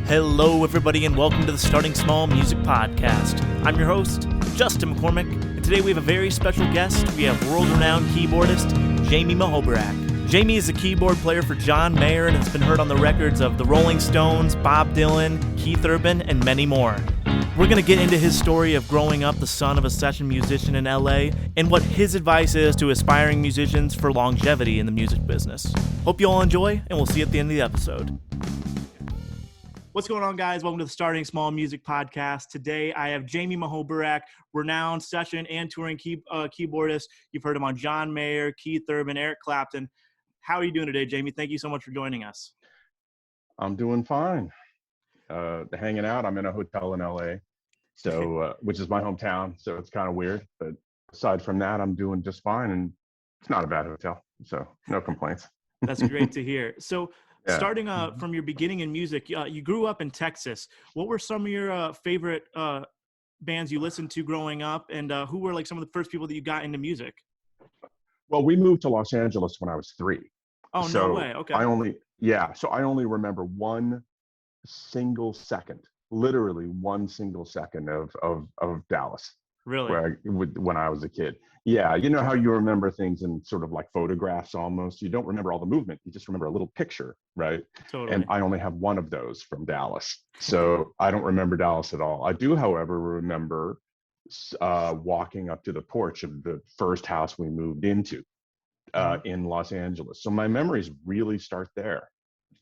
Hello, everybody, and welcome to the Starting Small Music Podcast. I'm your host, Justin McCormick, and today we have a very special guest. We have world-renowned keyboardist, Jamie Muhoberac. Jamie is a keyboard player for John Mayer and has been heard on the records of the Rolling Stones, Bob Dylan, Keith Urban, and many more. We're going to get into his story of growing up the son of a session musician in LA and what his advice is to aspiring musicians for longevity in the music business. Hope you all enjoy, and we'll see you at the end of the episode. What's going on, guys? Welcome to the Starting Small Music Podcast. Today, I have Jamie Muhoberac, renowned session and touring keyboardist. You've heard him on John Mayer, Keith Urban, Eric Clapton. How are you doing today, Jamie? Thank you so much for joining us. I'm doing fine. Hanging out. I'm in a hotel in LA, so which is my hometown, so it's kind of weird. But aside from that, I'm doing just fine, and it's not a bad hotel, so no complaints. That's great to hear. So, starting from your beginning in music, you grew up in Texas. What were some of your favorite bands you listened to growing up, and who were like some of the first people that you got into music? Well, we moved to Los Angeles when I was 3. Oh, so no way. Okay. I only remember one single second, literally one single second of Dallas. Really? When I was a kid. Yeah, you know how you remember things in sort of like photographs almost. You don't remember all the movement. You just remember a little picture, right? Totally. And I only have one of those from Dallas. So I don't remember Dallas at all. I do, however, remember walking up to the porch of the first house we moved into in Los Angeles. So my memories really start there.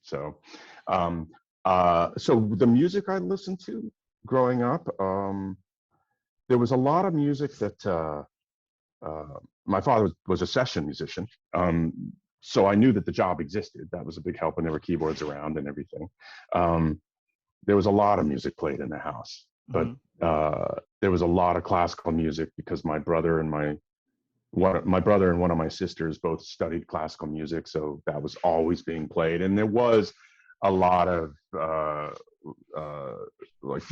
So, so the music I listened to growing up, there was a lot of music that my father was a session musician. So I knew that the job existed. That was a big help when there were keyboards around and everything. There was a lot of music played in the house, but there was a lot of classical music because my brother and one of my sisters both studied classical music. So that was always being played. And there was a lot of like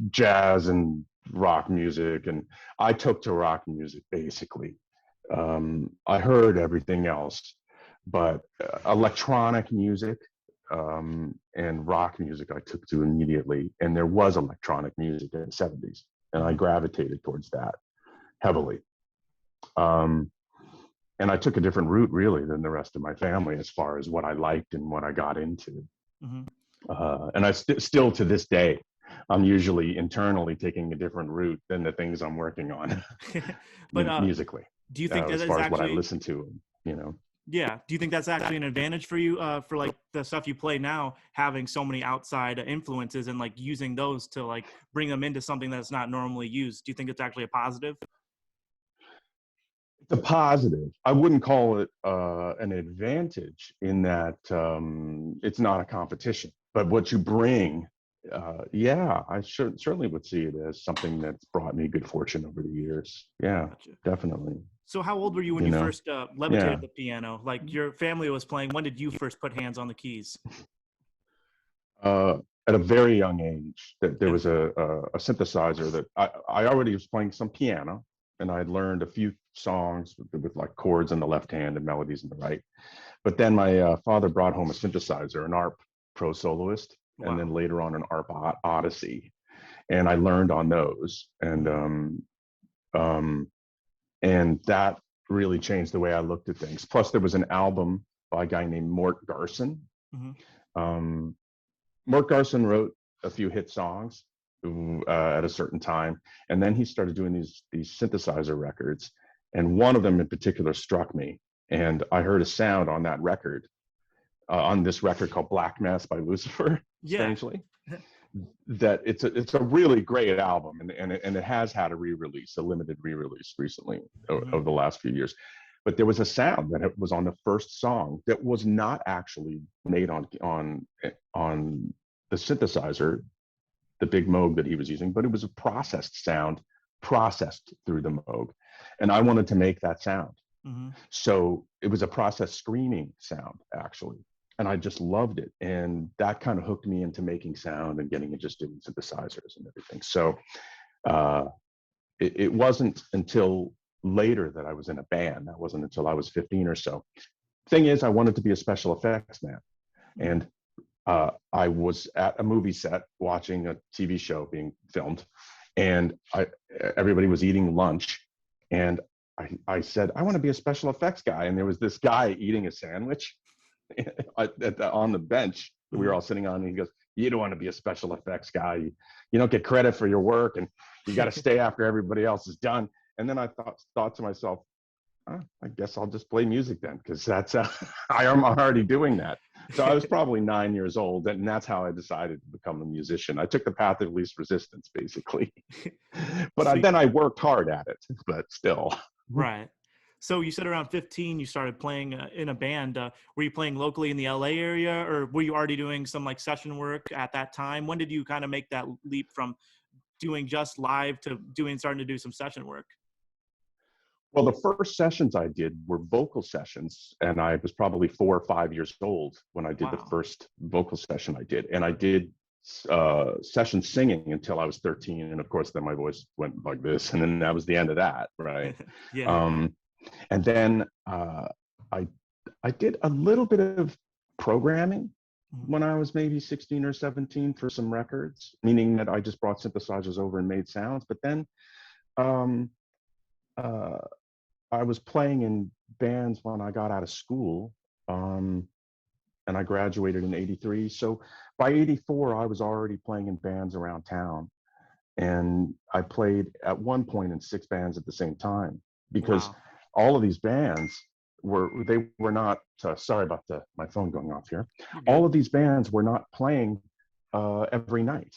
jazz and rock music, and I took to rock music basically. I heard everything else, but electronic music and rock music I took to immediately, and there was electronic music in the 70s, and I gravitated towards that heavily. And I took a different route really than the rest of my family as far as what I liked and what I got into. And I still to this day, I'm usually internally taking a different route than the things I'm working on. But musically, do you think that as far as what I listen to, you know? Yeah. Do you think that's actually an advantage for you, for like the stuff you play now, having so many outside influences and like using those to like bring them into something that's not normally used? Do you think it's actually a positive? It's a positive. I wouldn't call it an advantage in that it's not a competition. But what you bring, I certainly would see it as something that's brought me good fortune over the years. Yeah, gotcha. Definitely. So how old were you when you first levitated the piano? Like your family was playing. When did you first put hands on the keys? At a very young age. There was a synthesizer that I already was playing some piano, and I had learned a few songs with like chords in the left hand and melodies in the right. But then my father brought home a synthesizer, an ARP Pro Soloist, and then later on an ARP Odyssey, and I learned on those, and that really changed the way I looked at things. Plus, there was an album by a guy named Mort Garson. Mort Garson wrote a few hit songs at a certain time, and then he started doing these synthesizer records, and one of them in particular struck me, and I heard a sound on that record. On this record called Black Mass by Lucifer, strangely, that it's a really great album, and it has had a limited re-release recently over the last few years. But there was a sound that was on the first song that was not actually made on the synthesizer, the big Moog that he was using, but it was a processed sound, processed through the Moog, and I wanted to make that sound. So it was a processed screening sound actually. And I just loved it. And that kind of hooked me into making sound and getting interested in synthesizers and everything. So it wasn't until later that I was in a band. That wasn't until I was 15 or so. Thing is, I wanted to be a special effects man. And I was at a movie set watching a TV show being filmed, and everybody was eating lunch, and I said, I want to be a special effects guy. And there was this guy eating a sandwich on the bench that we were all sitting on. And he goes, you don't want to be a special effects guy. You don't get credit for your work, and you got to stay after everybody else is done. And then I thought to myself, I guess I'll just play music then, because that's I'm already doing that. So I was probably 9 years old, and that's how I decided to become a musician. I took the path of least resistance, basically. But then I worked hard at it, but still. Right. So you said around 15 you started playing in a band. Were you playing locally in the LA area, or were you already doing some like session work at that time? When did you kind of make that leap from doing just live to starting to do some session work? Well, the first sessions I did were vocal sessions, and I was probably 4 or 5 years old when I did the first vocal session I did. And I did session singing until I was 13. And of course, then my voice went like this, and then that was the end of that, right? Yeah. And then I did a little bit of programming when I was maybe 16 or 17 for some records, meaning that I just brought synthesizers over and made sounds. But then I was playing in bands when I got out of school, and I graduated in '83. So by '84, I was already playing in bands around town. And I played at one point in 6 bands at the same time, because all of these bands were not, sorry about my phone going off here. All of these bands were not playing every night.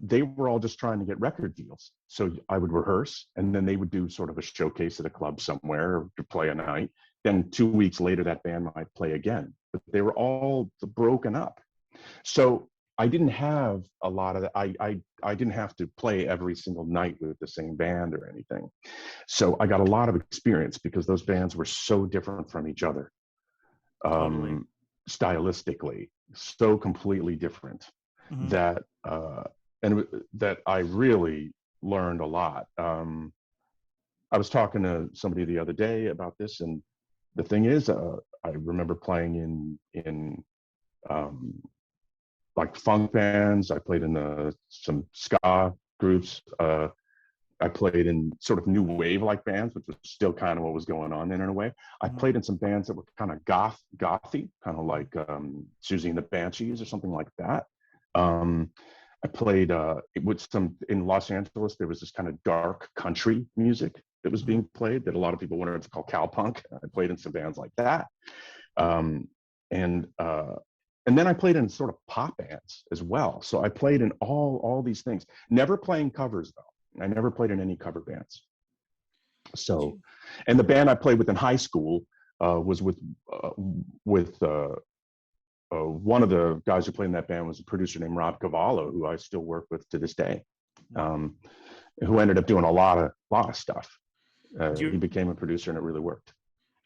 They were all just trying to get record deals. So I would rehearse, and then they would do sort of a showcase at a club somewhere to play a night. Then 2 weeks later, that band might play again. But they were all broken up. So I didn't have a lot of that. I didn't have to play every single night with the same band or anything. So I got a lot of experience, because those bands were so different from each other. Totally. Stylistically, so completely different that that I really learned a lot. I was talking to somebody the other day about this, and the thing is, I remember playing in like funk bands. I played in some ska groups. I played in sort of new wave like bands, which was still kind of what was going on then in a way. I played in some bands that were kind of gothy, kind of like Susie and the Banshees or something like that. I played in Los Angeles. There was this kind of dark country music that was being played that a lot of people wanted to call cowpunk. I played in some bands like that. And then I played in sort of pop bands as well. So I played in all these things, never playing covers though. I never played in any cover bands. So, and the band I played with in high school was with one of the guys who played in that band was a producer named Rob Cavallo, who I still work with to this day, who ended up doing a lot of stuff. He became a producer, and it really worked.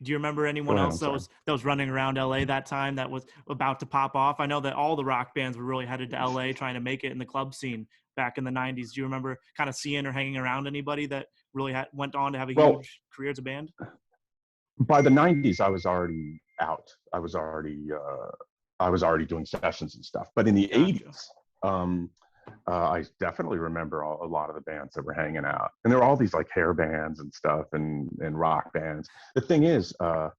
Do you remember anyone else that was running around LA that time that was about to pop off? I know that all the rock bands were really headed to LA trying to make it in the club scene back in the 90s. Do you remember kind of seeing or hanging around anybody that really went on to have a huge career as a band? By the 90s, I was already out. I was already doing sessions and stuff. But in the 80s, I definitely remember a lot of the bands that were hanging out, and there were all these like hair bands and stuff, and rock bands. The thing is, I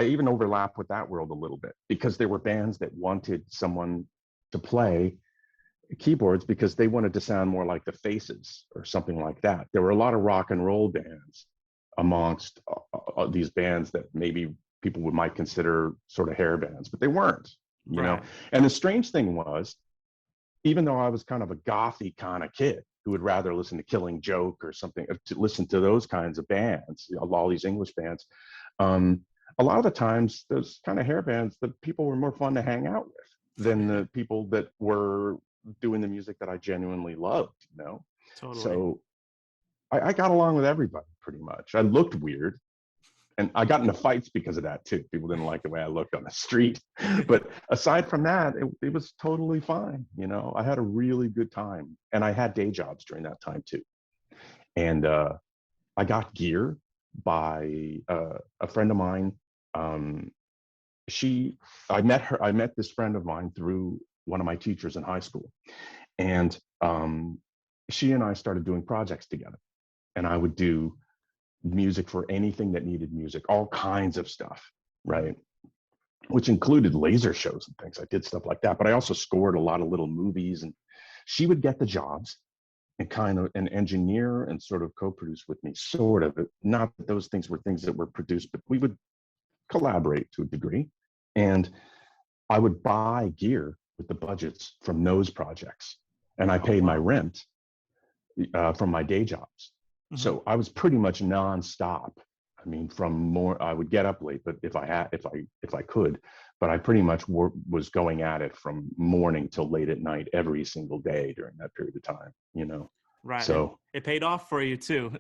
even overlapped with that world a little bit, because there were bands that wanted someone to play keyboards because they wanted to sound more like the Faces or something like that. There were a lot of rock and roll bands amongst these bands that maybe people might consider sort of hair bands, but they weren't, you know. And the strange thing was, even though I was kind of a gothy kind of kid who would rather listen to Killing Joke or something, to listen to those kinds of bands, all these English bands, a lot of the times those kind of hair bands, the people were more fun to hang out with than the people that were doing the music that I genuinely loved, you know. Totally. So I got along with everybody pretty much. I looked weird, and I got into fights because of that too. People didn't like the way I looked on the street. But aside from that, it was totally fine. You know, I had a really good time, and I had day jobs during that time too. And I got gear by a friend of mine I met this friend of mine through one of my teachers in high school. And she and I started doing projects together. And I would do music for anything that needed music, all kinds of stuff, right? Which included laser shows and things. I did stuff like that, but I also scored a lot of little movies, and she would get the jobs and kind of an engineer and sort of co-produce with me, sort of. Not that those things were things that were produced, but we would collaborate to a degree. And I would buy gear with the budgets from those projects, and I paid my rent from my day jobs. Mm-hmm. So I was pretty much nonstop. I mean, I would get up late, but if I could, but I pretty much was going at it from morning till late at night every single day during that period of time, you know? Right. So it paid off for you too.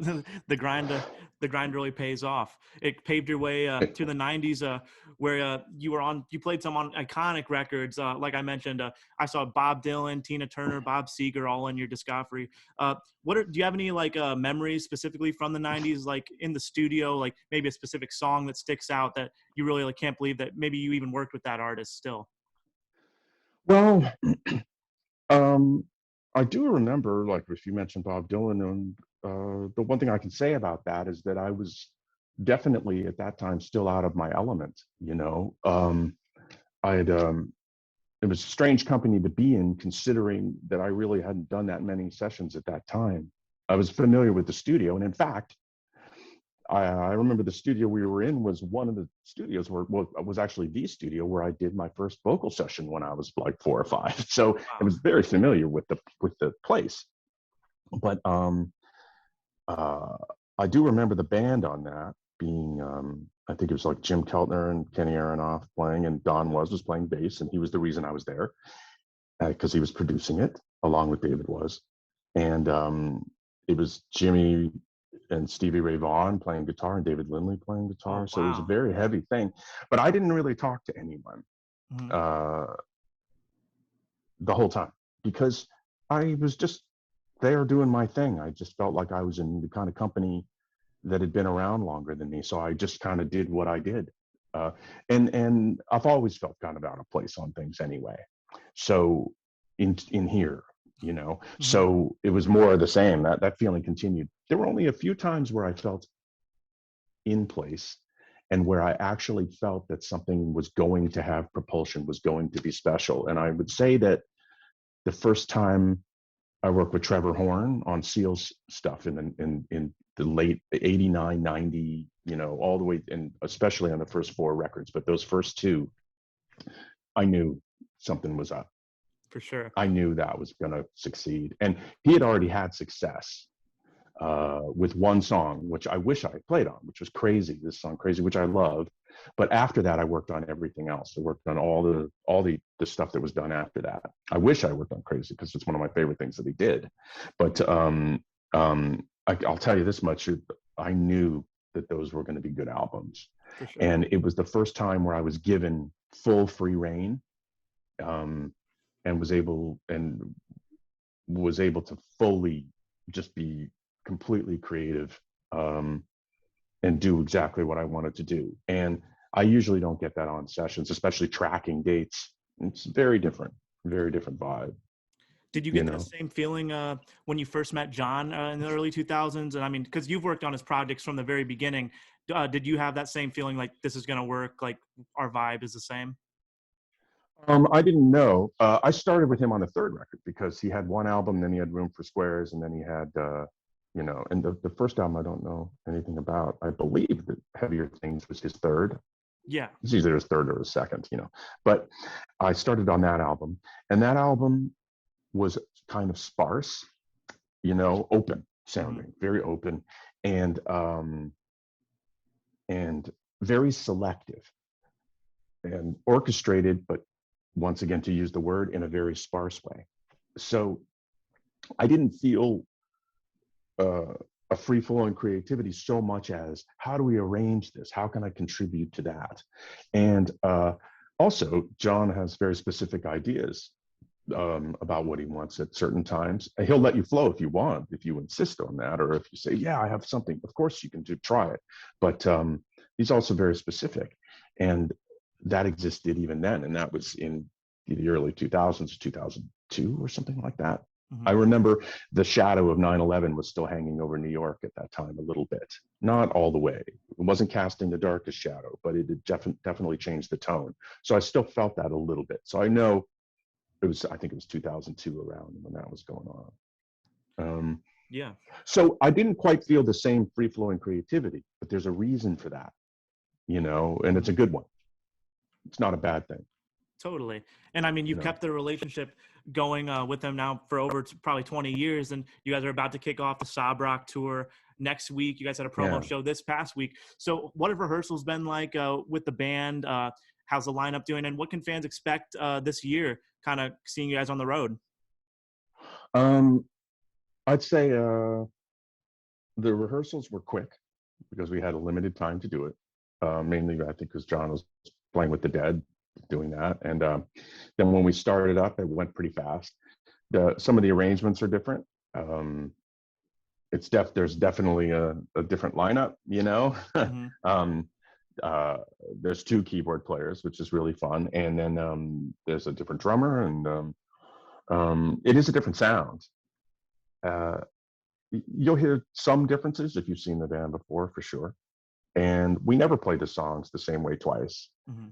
The grind really pays off. It paved your way to the 90s, where you played some on iconic records. Like I mentioned, I saw Bob Dylan, Tina Turner, Bob Seger, all in your discography. Do you have any memories specifically from the 90s, like in the studio, like maybe a specific song that sticks out that you really can't believe that maybe you even worked with that artist still? Well, I do remember, like, if you mentioned Bob Dylan, and the one thing I can say about that is that I was definitely at that time still out of my element, you know. It was a strange company to be in, considering that I really hadn't done that many sessions at that time. I was familiar with the studio, and in fact, I remember the studio we were in was one of the studios was actually the studio where I did my first vocal session when I was like 4 or 5. So I was very familiar with the place. But I do remember the band on that being, I think it was like Jim Keltner and Kenny Aronoff playing, and Don was playing bass, and he was the reason I was there because he was producing it along with David was. And it was Jimmy and Stevie Ray Vaughn playing guitar and David Lindley playing guitar. So it was a very heavy thing, but I didn't really talk to anyone the whole time because I was just there doing my thing. I just felt like I was in the kind of company that had been around longer than me. So I just kind of did what I did. And I've always felt kind of out of place on things anyway. So in here, you know, so it was more of the same. That feeling continued. There were only a few times where I felt in place and where I actually felt that something was going to have propulsion, was going to be special. And I would say that the first time I worked with Trevor Horn on Seal's stuff in the late 89, 90, you know, all the way, and especially on the first 4 records, but those first 2, I knew something was up. For sure. I knew that was going to succeed. And he had already had success with one song, which I wish I had played on, which was Crazy, this song Crazy, which I love. But after that, I worked on everything else. I worked on all the stuff that was done after that. I wish I worked on Crazy because it's one of my favorite things that he did. But I'll tell you this much, I knew that those were going to be good albums. Sure. And it was the first time where I was given full free reign. And was able to fully just be completely creative and do exactly what I wanted to do. And I usually don't get that on sessions, especially tracking dates. It's very different vibe. Did you get that same feeling when you first met John in the early 2000s? And I mean, because you've worked on his projects from the very beginning, did you have that same feeling like this is going to work, like our vibe is the same? I didn't know. I started with him on the 3rd record because he had one album, then he had Room for Squares, and then he had, you know, and the first album I don't know anything about. I believe that Heavier Things was his 3rd. Yeah. It's either his 3rd or his 2nd, you know. But I started on that album, and that album was kind of sparse, you know, open sounding, very open, and very selective and orchestrated, but once again, to use the word, in a very sparse way. So I didn't feel a free-flowing creativity so much as, how do we arrange this? How can I contribute to that? And also, John has very specific ideas about what he wants at certain times. And he'll let you flow if you want, if you insist on that, or if you say, yeah, I have something, of course you can try it. But he's also very specific. And that existed even then, and that was in the early 2000s, 2002 or something like that. I remember the shadow of 9/11 was still hanging over New York at that time a little bit, not all the way. It wasn't casting the darkest shadow, but it had definitely changed the tone. So I still felt that a little bit. So I know I think it was 2002 around when that was going on. Yeah. So I didn't quite feel the same free flowing creativity, but there's a reason for that, and it's a good one. It's not a bad thing. Totally. And I mean, you've kept the relationship going with them now for over probably 20 years, and you guys are about to kick off the Sob Rock tour next week. You guys had a promo show this past week. So what have rehearsals been like with the band? How's the lineup doing? And what can fans expect this year, kind of seeing you guys on the road? I'd say the rehearsals were quick because we had a limited time to do it. Mainly, I think, because John was playing with the Dead, doing that. And then when we started up, it went pretty fast. Some of the arrangements are different. There's definitely a different lineup, there's 2 keyboard players, which is really fun. And then there's a different drummer, and it is a different sound. You'll hear some differences if you've seen the band before, for sure. And we never play the songs the same way twice.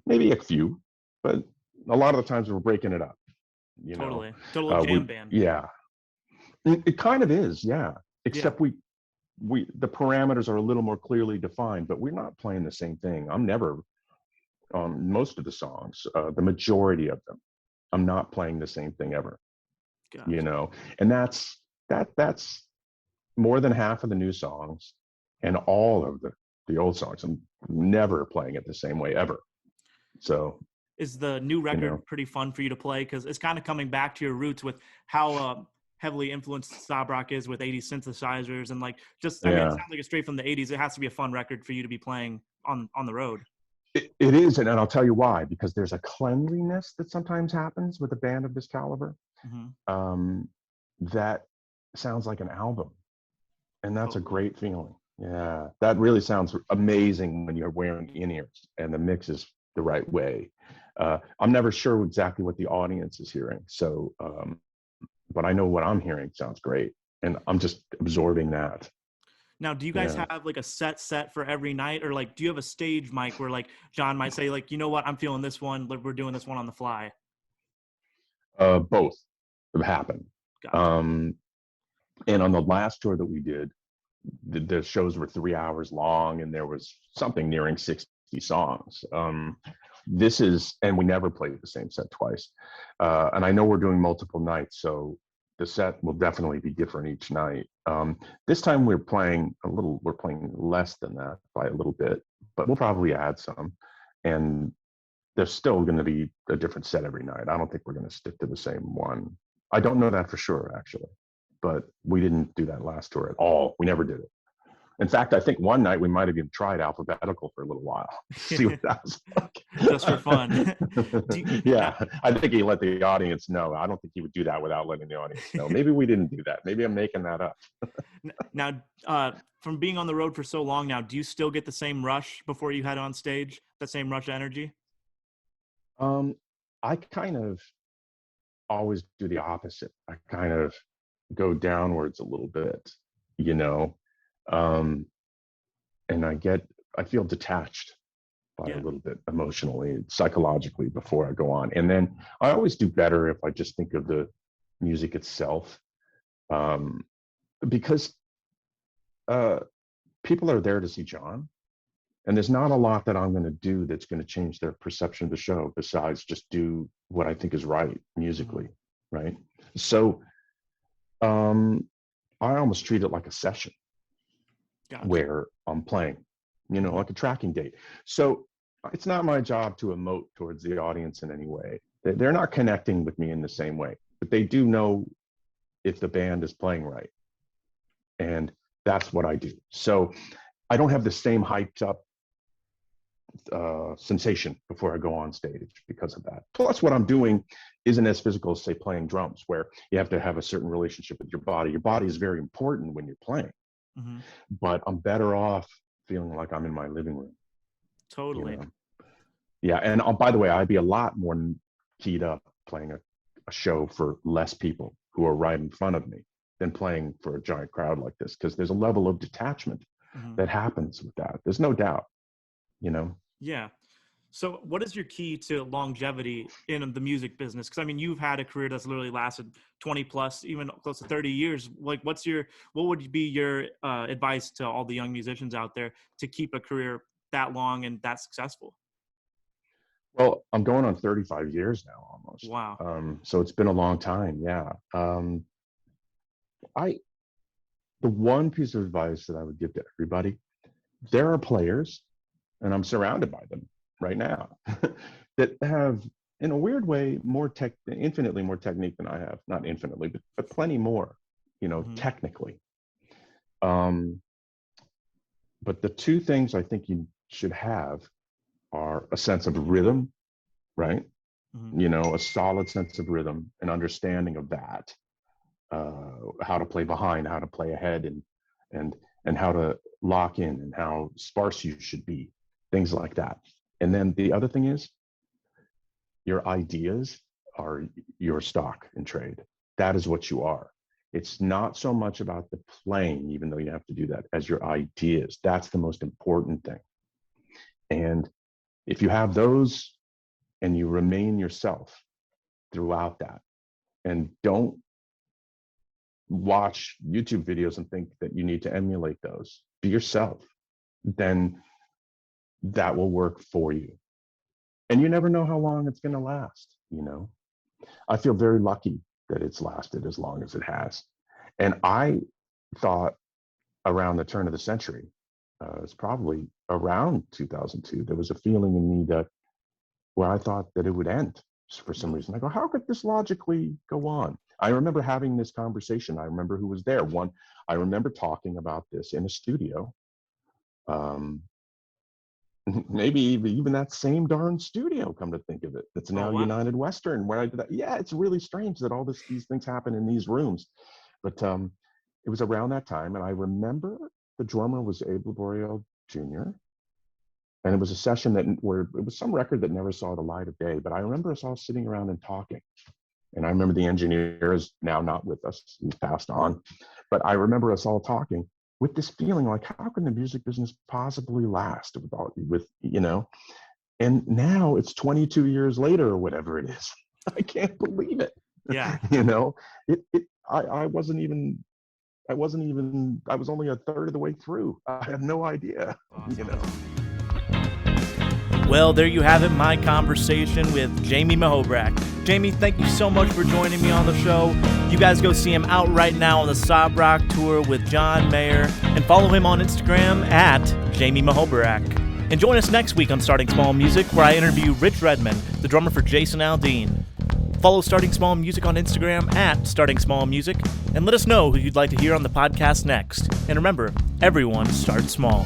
Maybe a few, but a lot of the times we're breaking it up. Totally jam band. Yeah, it kind of is. Yeah, except we the parameters are a little more clearly defined, but we're not playing the same thing. I'm never on most of the songs, the majority of them, I'm not playing the same thing ever. Gotcha. And that's more than half of the new songs, and all of the old songs. I'm never playing it the same way ever. So is the new record pretty fun for you to play? Because it's kind of coming back to your roots with how heavily influenced Sob Rock is with 80s synthesizers, and like just I mean, it sounds like it's straight from the 80s. It has to be a fun record for you to be playing on the road. It is, and I'll tell you why. Because there's a cleanliness that sometimes happens with a band of this caliber that sounds like an album, and that's a great feeling. Yeah, that really sounds amazing when you're wearing in-ears and the mix is the right way. I'm never sure exactly what the audience is hearing, so but I know what I'm hearing sounds great, and I'm just absorbing that. Now, do you guys have like a set for every night, or like do you have a stage mic where like John might say like, you know what, I'm feeling this one, we're doing this one on the fly? Both have happened. Gotcha. And on the last tour that we did, the shows were 3 hours long, and there was something nearing 60 songs. And we never played the same set twice. And I know we're doing multiple nights, so the set will definitely be different each night. This time we're playing less than that by a little bit, but we'll probably add some. And there's still going to be a different set every night. I don't think we're going to stick to the same one. I don't know that for sure, actually. But we didn't do that last tour at all. We never did it. In fact, I think one night we might have even tried alphabetical for a little while. See what that was like. Just for fun. I think he let the audience know. I don't think he would do that without letting the audience know. Maybe we didn't do that. Maybe I'm making that up. Now, from being on the road for so long now, do you still get the same rush before you head on stage? The same rush of energy? I kind of always do the opposite. I kind of go downwards a little bit, and I feel detached by a little bit emotionally, psychologically before I go on. And then I always do better if I just think of the music itself, because people are there to see John, and there's not a lot that I'm going to do that's going to change their perception of the show besides just do what I think is right musically, right? So I almost treat it like a session. Gotcha. Where I'm playing, like a tracking date. So it's not my job to emote towards the audience in any way. They're not connecting with me in the same way, but they do know if the band is playing right. And that's what I do. So I don't have the same hyped up sensation before I go on stage because of that. Plus, what I'm doing isn't as physical as, say, playing drums, where you have to have a certain relationship with your body. Your body is very important when you're playing. But I'm better off feeling like I'm in my living room. Totally. Yeah. And by the way, I'd be a lot more keyed up playing a show for less people who are right in front of me than playing for a giant crowd like this, because there's a level of detachment that happens with that. There's no doubt, you know? Yeah. So what is your key to longevity in the music business? Because I mean, you've had a career that's literally lasted 20 plus, even close to 30 years. Like, what would be your advice to all the young musicians out there to keep a career that long and that successful? Well, I'm going on 35 years now almost. Wow. So it's been a long time. Yeah. The one piece of advice that I would give to everybody, there are players, and I'm surrounded by them right now, that have, in a weird way, infinitely more technique than I have. Not infinitely, but plenty more, technically. But the two things I think you should have are a sense of rhythm, right? A solid sense of rhythm, an understanding of that, how to play behind, how to play ahead, and how to lock in, and how sparse you should be, things like that. And then the other thing is, your ideas are your stock in trade. That is what you are. It's not so much about the playing, even though you have to do that, as your ideas. That's the most important thing. And if you have those and you remain yourself throughout that, and don't watch YouTube videos and think that you need to emulate those, be yourself, then that will work for you. And you never know how long it's going to last. I feel very lucky that it's lasted as long as it has. And I thought around the turn of the century, it's probably around 2002, there was a feeling in me where I thought that it would end for some reason. I go, how could this logically go on? I remember having this conversation. I remember who was there. I remember talking about this in a studio. Maybe even that same darn studio, come to think of it, that's now United Western, where I did that. Yeah, it's really strange that all these things happen in these rooms. But it was around that time, and I remember the drummer was Abe Laborio Jr., and it was a session where it was some record that never saw the light of day, but I remember us all sitting around and talking. And I remember the engineer is now not with us, he's passed on, but I remember us all talking with this feeling like, how can the music business possibly last and now it's 22 years later or whatever it is. I can't believe it. Yeah. I was only a third of the way through. I had no idea. Awesome. Well, there you have it, my conversation with Jamie Muhoberac. Jamie, thank you so much for joining me on the show. You guys go see him out right now on the Sob Rock tour with John Mayer, and follow him on Instagram at Jamie Muhoberac. And join us next week on Starting Small Music, where I interview Rich Redmond, the drummer for Jason Aldean. Follow Starting Small Music on Instagram at Starting Small Music, and let us know who you'd like to hear on the podcast next. And remember, everyone starts small.